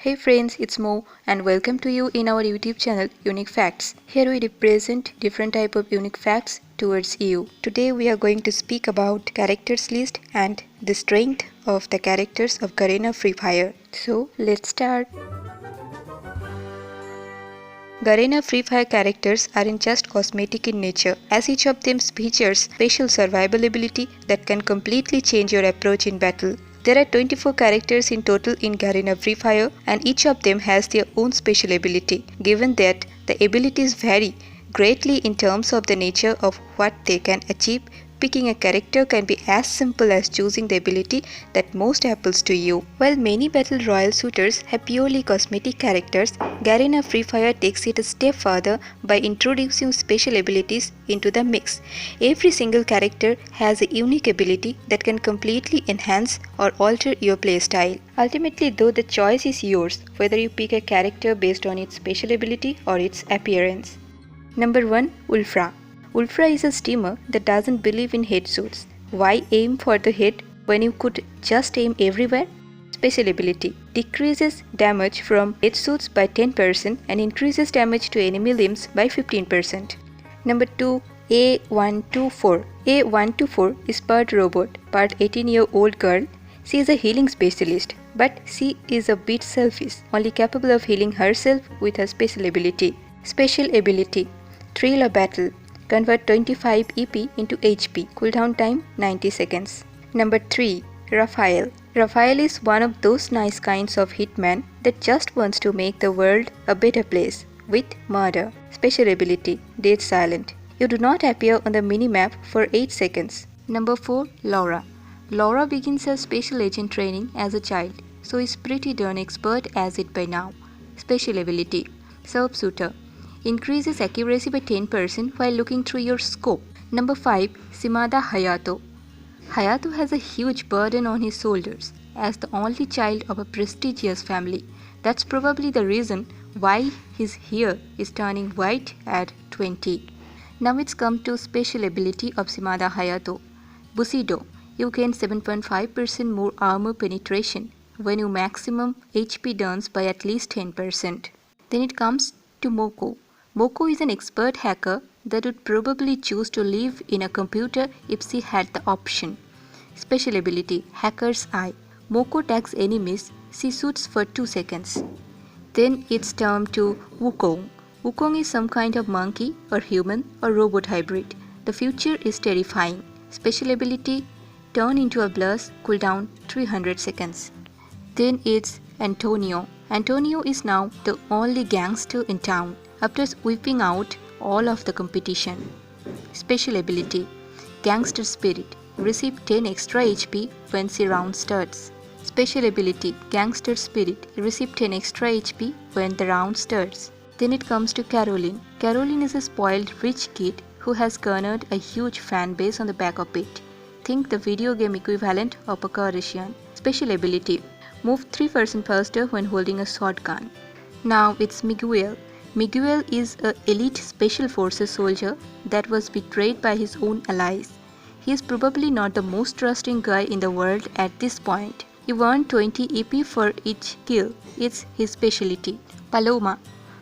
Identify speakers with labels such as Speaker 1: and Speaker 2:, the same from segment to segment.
Speaker 1: Hey friends, it's Mo and welcome to you in our YouTube channel Unique Facts. Here we represent different type of unique facts towards you. Today we are going to speak about characters list and the strength of the characters of Garena Free Fire. So let's start. Garena Free Fire characters aren't just cosmetic in nature, as each of them features special survival ability that can completely change your approach in battle. There are 24 characters in total in Garena Free Fire, and each of them has their own special ability, given that the abilities vary greatly in terms of the nature of what they can achieve. Picking a character can be as simple as choosing the ability that most appeals to you. While many battle royale shooters have purely cosmetic characters, Garena Free Fire takes it a step further by introducing special abilities into the mix. Every single character has a unique ability that can completely enhance or alter your playstyle. Ultimately, though, the choice is yours, whether you pick a character based on its special ability or its appearance. Number 1. Ulfra. Ulfra is a steamer that doesn't believe in headshots. Why aim for the head when you could just aim everywhere? Special ability. Decreases damage from headshots by 10% and increases damage to enemy limbs by 15%. Number 2. A124. A124 is part robot, part 18-year-old girl. She is a healing specialist, but she is a bit selfish, only capable of healing herself with her special ability. Special ability. Thrill of Battle. Convert 25 EP into HP. Cooldown time 90 seconds. Number 3. Raphael. Raphael is one of those nice kinds of hitman that just wants to make the world a better place with murder. Special ability. Dead Silent. You do not appear on the minimap for 8 seconds. Number 4. Laura. Laura begins her special agent training as a child, so is pretty darn expert as it by now. Special ability. Sharpshooter. Increases accuracy by 10% while looking through your scope. Number 5. Shimada Hayato. Hayato has a huge burden on his shoulders as the only child of a prestigious family. That's probably the reason why his hair is turning white at 20. Now it's come to special ability of Shimada Hayato. Bushido. You gain 7.5% more armor penetration when you maximum HP downs by at least 10%. Then it comes to Moko. Moko is an expert hacker that would probably choose to live in a computer if she had the option. Special ability. Hacker's Eye. Moko tags enemies. She shoots for 2 seconds. Then it's turn to Wukong. Wukong is some kind of monkey or human or robot hybrid. The future is terrifying. Special ability. Turn into a blast. Cooldown 300 seconds. Then it's Antonio. Antonio is now the only gangster in town after sweeping out all of the competition. Special ability. Gangster Spirit. Receive 10 extra HP when the round starts. Special ability. Gangster Spirit. Receive 10 extra HP when the round starts. Then it comes to Caroline. Caroline is a spoiled rich kid who has garnered a huge fan base on the back of it. Think the video game equivalent of a Kardashian. Special ability. Move 3% faster when holding a shotgun. Now it's Miguel. Miguel is an elite special forces soldier that was betrayed by his own allies. He is probably not the most trusting guy in the world at this point. He earned 20 EP for each kill. It's his specialty. Paloma.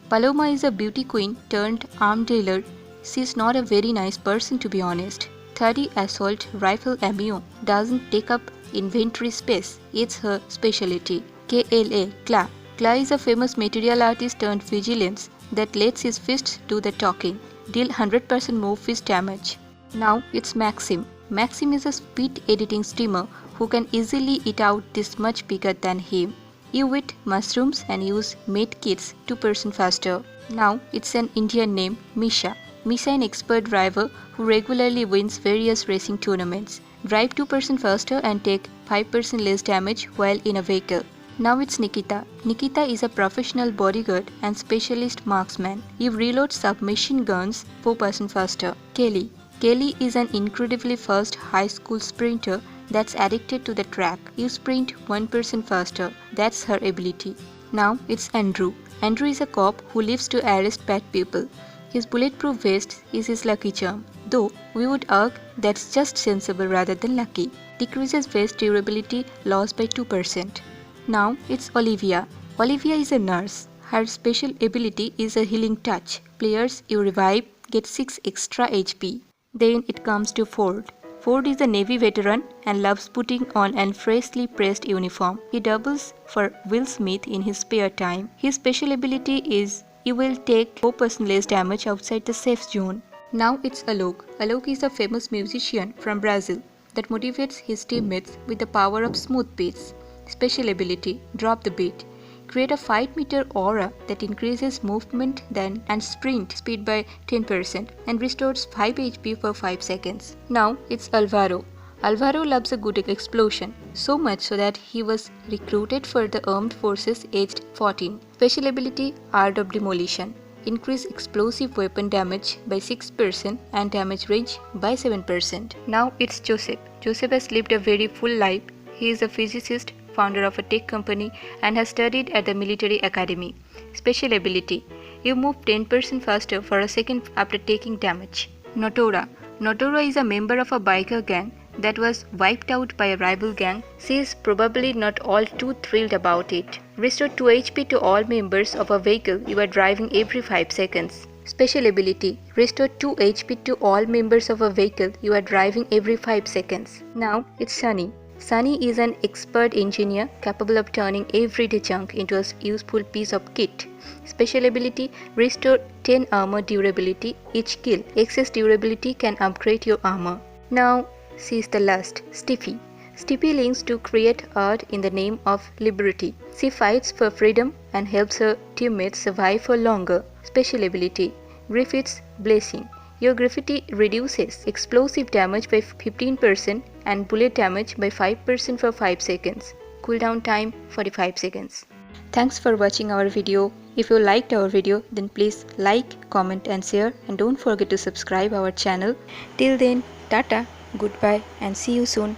Speaker 1: Paloma is a beauty queen turned arm dealer. She's not a very nice person to be honest. 30 assault rifle ammo doesn't take up inventory space. It's her specialty. KLA. Kla. Kla is a famous material artist turned vigilance that lets his fists do the talking. Deal 100% more fist damage. Now it's Maxim. Maxim is a speed editing streamer who can easily eat out this much bigger than him. You eat mushrooms and use med kits 2% faster. Now it's an Indian name, Misha. Misha is an expert driver who regularly wins various racing tournaments. Drive 2% faster and take 5% less damage while in a vehicle. Now it's Nikita. Nikita is a professional bodyguard and specialist marksman. You reload submachine guns 4% faster. Kelly. Kelly is an incredibly fast high school sprinter that's addicted to the track. You sprint 1% faster. That's her ability. Now it's Andrew. Andrew is a cop who lives to arrest bad people. His bulletproof vest is his lucky charm, though we would argue that's just sensible rather than lucky. Decreases vest durability loss by 2%. Now it's Olivia. Olivia is a nurse. Her special ability is a healing touch. Players you revive get 6 extra HP. Then it comes to Ford. Ford is a Navy veteran and loves putting on an freshly pressed uniform. He doubles for Will Smith in his spare time. His special ability is you will take 4% less damage outside the safe zone. Now it's Alok. Alok is a famous musician from Brazil that motivates his teammates with the power of smooth beats. Special ability, drop the beat. Create a 5-meter aura that increases movement and sprint speed by 10% and restores 5 HP for 5 seconds. Now it's Alvaro. Alvaro loves a good explosion, so much so that he was recruited for the armed forces aged 14. Special ability, Art of Demolition. Increase explosive weapon damage by 6% and damage range by 7%. Now it's Joseph. Joseph has lived a very full life. He is a physicist, founder of a tech company, and has studied at the military academy. Special ability, you move 10% faster for a second after taking damage. Notora. Notora is a member of a biker gang that was wiped out by a rival gang. She is probably not all too thrilled about it. Restore 2 HP to all members of a vehicle you are driving every 5 seconds. Special ability, restore 2 HP to all members of a vehicle you are driving every 5 seconds. Now it's Sunny. Sunny is an expert engineer capable of turning everyday junk into a useful piece of kit. Special ability, restore 10 armor durability each kill. Excess durability can upgrade your armor. Now she is the last, Stiffy. Stiffy links to create art in the name of liberty. She fights for freedom and helps her teammates survive for longer. Special ability, Griffith's Blessing. Your graffiti reduces explosive damage by 15% and bullet damage by 5% for 5 seconds. Cooldown time 45 seconds. Thanks for watching our video. If you liked our video, then please like, comment and share, and don't forget to subscribe our channel. Till then, tata, goodbye and see you soon.